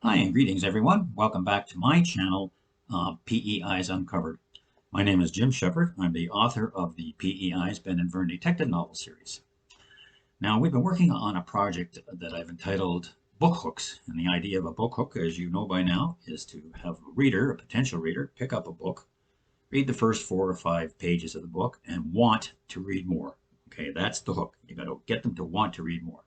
Hi and greetings everyone. Welcome back to my channel, P.E.Eyes Uncovered. My name is Jim Shephard. I'm the author of the P.E.Eyes Ben Vern Detective Novel series. Now we've been working on a project that I've entitled Book Hooks. And the idea of a book hook, as you know by now, is to have a reader, a potential reader, pick up a book, read the first 4 or 5 pages of the book, and want to read more. Okay, that's the hook. You got to get them to want to read more.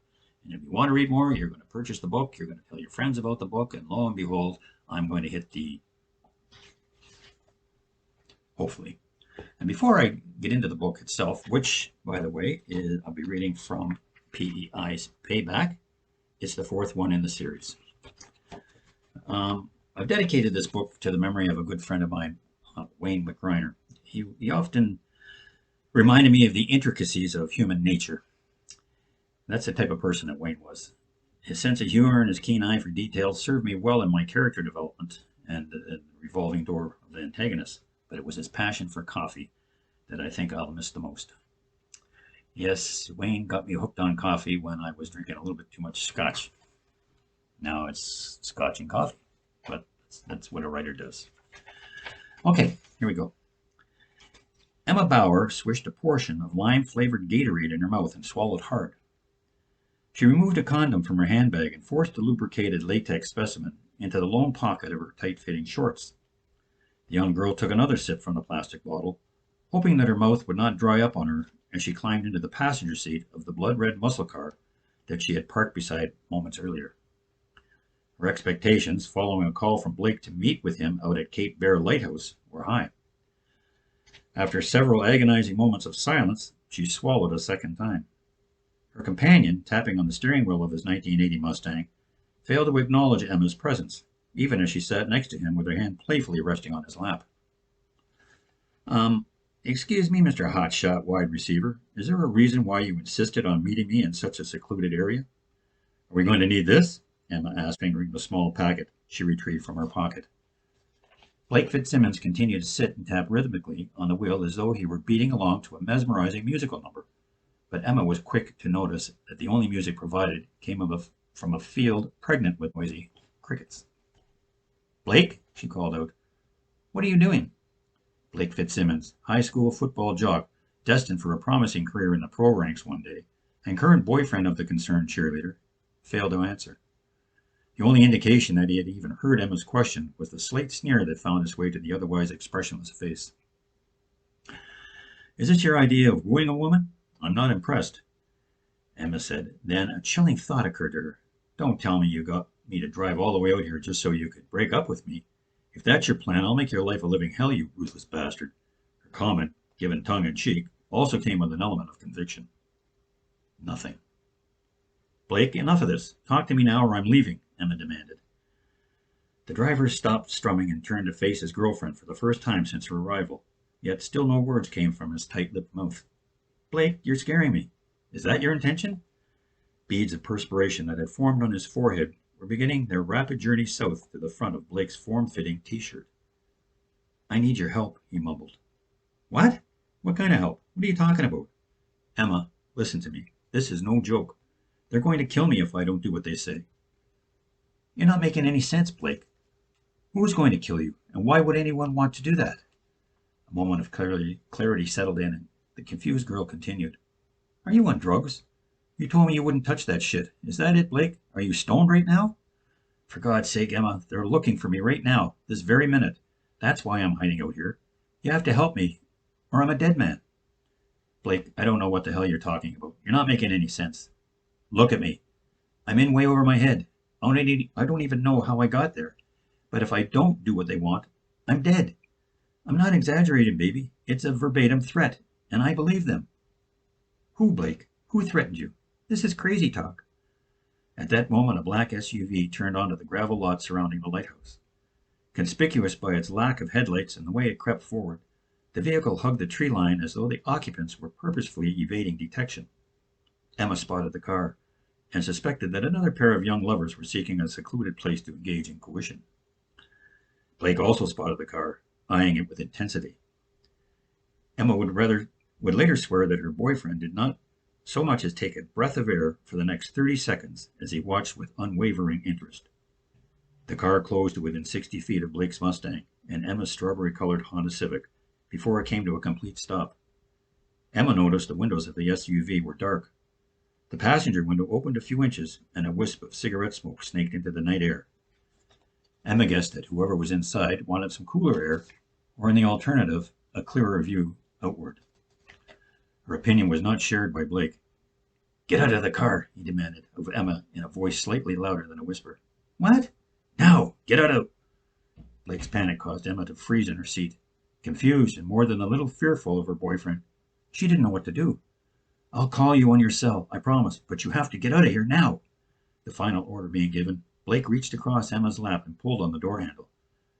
And if you want to read more, you're going to purchase the book, you're going to tell your friends about the book, and lo and behold, I'm going to hit the hopefully. And before I get into the book itself, which, by the way, I'll be reading from P.E.Eyes Payback, it's the 4th one in the series. I've dedicated this book to the memory of a good friend of mine, Wayne McGreiner. He often reminded me of the intricacies of human nature. That's the type of person that Wayne was. His sense of humor and his keen eye for detail served me well in my character development and the revolving door of the antagonist, but it was his passion for coffee that I think I'll miss the most. Yes, Wayne got me hooked on coffee when I was drinking a little bit too much scotch. Now it's scotch and coffee, but that's what a writer does. Okay, here we go. Emma Bauer swished a portion of lime-flavored Gatorade in her mouth and swallowed hard. She removed a condom from her handbag and forced the lubricated latex specimen into the lone pocket of her tight-fitting shorts. The young girl took another sip from the plastic bottle, hoping that her mouth would not dry up on her as she climbed into the passenger seat of the blood-red muscle car that she had parked beside moments earlier. Her expectations, following a call from Blake to meet with him out at Cape Bear Lighthouse, were high. After several agonizing moments of silence, she swallowed a second time. Her companion, tapping on the steering wheel of his 1980 Mustang, failed to acknowledge Emma's presence, even as she sat next to him with her hand playfully resting on his lap. Excuse me, Mr. Hotshot Wide Receiver, is there a reason why you insisted on meeting me in such a secluded area? Are we going to need this? Emma asked, fingering the small packet she retrieved from her pocket. Blake Fitzsimmons continued to sit and tap rhythmically on the wheel as though he were beating along to a mesmerizing musical number. But Emma was quick to notice that the only music provided came from a field pregnant with noisy crickets. Blake, she called out, what are you doing? Blake Fitzsimmons, high school football jock, destined for a promising career in the pro ranks one day, and current boyfriend of the concerned cheerleader, failed to answer. The only indication that he had even heard Emma's question was the slight sneer that found its way to the otherwise expressionless face. Is this your idea of wooing a woman? I'm not impressed, Emma said. Then a chilling thought occurred to her. Don't tell me you got me to drive all the way out here just so you could break up with me. If that's your plan, I'll make your life a living hell, you ruthless bastard. Her comment, given tongue-in-cheek, also came with an element of conviction. Nothing. Blake, enough of this. Talk to me now or I'm leaving, Emma demanded. The driver stopped strumming and turned to face his girlfriend for the first time since her arrival, yet still no words came from his tight-lipped mouth. Blake, you're scaring me. Is that your intention? Beads of perspiration that had formed on his forehead were beginning their rapid journey south to the front of Blake's form-fitting t-shirt. I need your help, he mumbled. What? What kind of help? What are you talking about? Emma, listen to me. This is no joke. They're going to kill me if I don't do what they say. You're not making any sense, Blake. Who's going to kill you, and why would anyone want to do that? A moment of clarity settled in, and the confused girl continued. Are you on drugs? You told me you wouldn't touch that shit. Is that it, Blake? Are you stoned right now? For God's sake, Emma, they're looking for me right now, this very minute. That's why I'm hiding out here. You have to help me, or I'm a dead man. Blake, I don't know what the hell you're talking about. You're not making any sense. Look at me. I'm in way over my head. I don't even know how I got there. But if I don't do what they want, I'm dead. I'm not exaggerating, baby. It's a verbatim threat, and I believe them. Who, Blake? Who threatened you? This is crazy talk. At that moment, a black SUV turned onto the gravel lot surrounding the lighthouse. Conspicuous by its lack of headlights and the way it crept forward, the vehicle hugged the tree line as though the occupants were purposefully evading detection. Emma spotted the car and suspected that another pair of young lovers were seeking a secluded place to engage in coition. Blake also spotted the car, eyeing it with intensity. Emma would later swear that her boyfriend did not so much as take a breath of air for the next 30 seconds as he watched with unwavering interest. The car closed to within 60 feet of Blake's Mustang and Emma's strawberry-colored Honda Civic before it came to a complete stop. Emma noticed the windows of the SUV were dark. The passenger window opened a few inches, and a wisp of cigarette smoke snaked into the night air. Emma guessed that whoever was inside wanted some cooler air, or in the alternative, a clearer view outward. Her opinion was not shared by Blake. "Get out of the car," he demanded of Emma in a voice slightly louder than a whisper. "What?" "Now! Get out of—" Blake's panic caused Emma to freeze in her seat, confused and more than a little fearful of her boyfriend. She didn't know what to do. "I'll call you on your cell, I promise, but you have to get out of here now." The final order being given, Blake reached across Emma's lap and pulled on the door handle.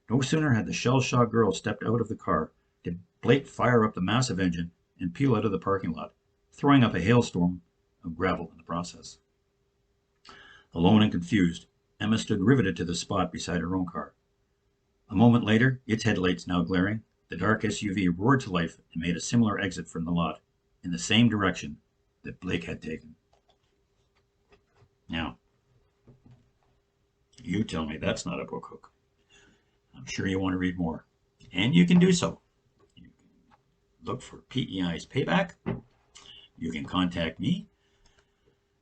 No sooner had the shell-shocked girl stepped out of the car did Blake fire up the massive engine and peel out of the parking lot, throwing up a hailstorm of gravel in the process. Alone and confused, Emma stood riveted to the spot beside her own car. A moment later, its headlights now glaring, the dark SUV roared to life and made a similar exit from the lot, in the same direction that Blake had taken. Now, you tell me that's not a book hook. I'm sure you want to read more, and you can do so. You can look for P.E.Eyes Payback. You can contact me.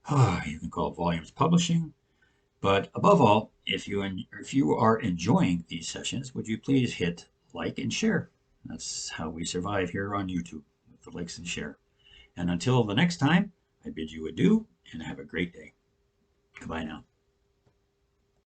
You can call Volumes Publishing. But above all, if you are enjoying these sessions, would you please hit like and share? That's how we survive here on YouTube, with the likes and share. And until the next time, I bid you adieu and have a great day. Goodbye now.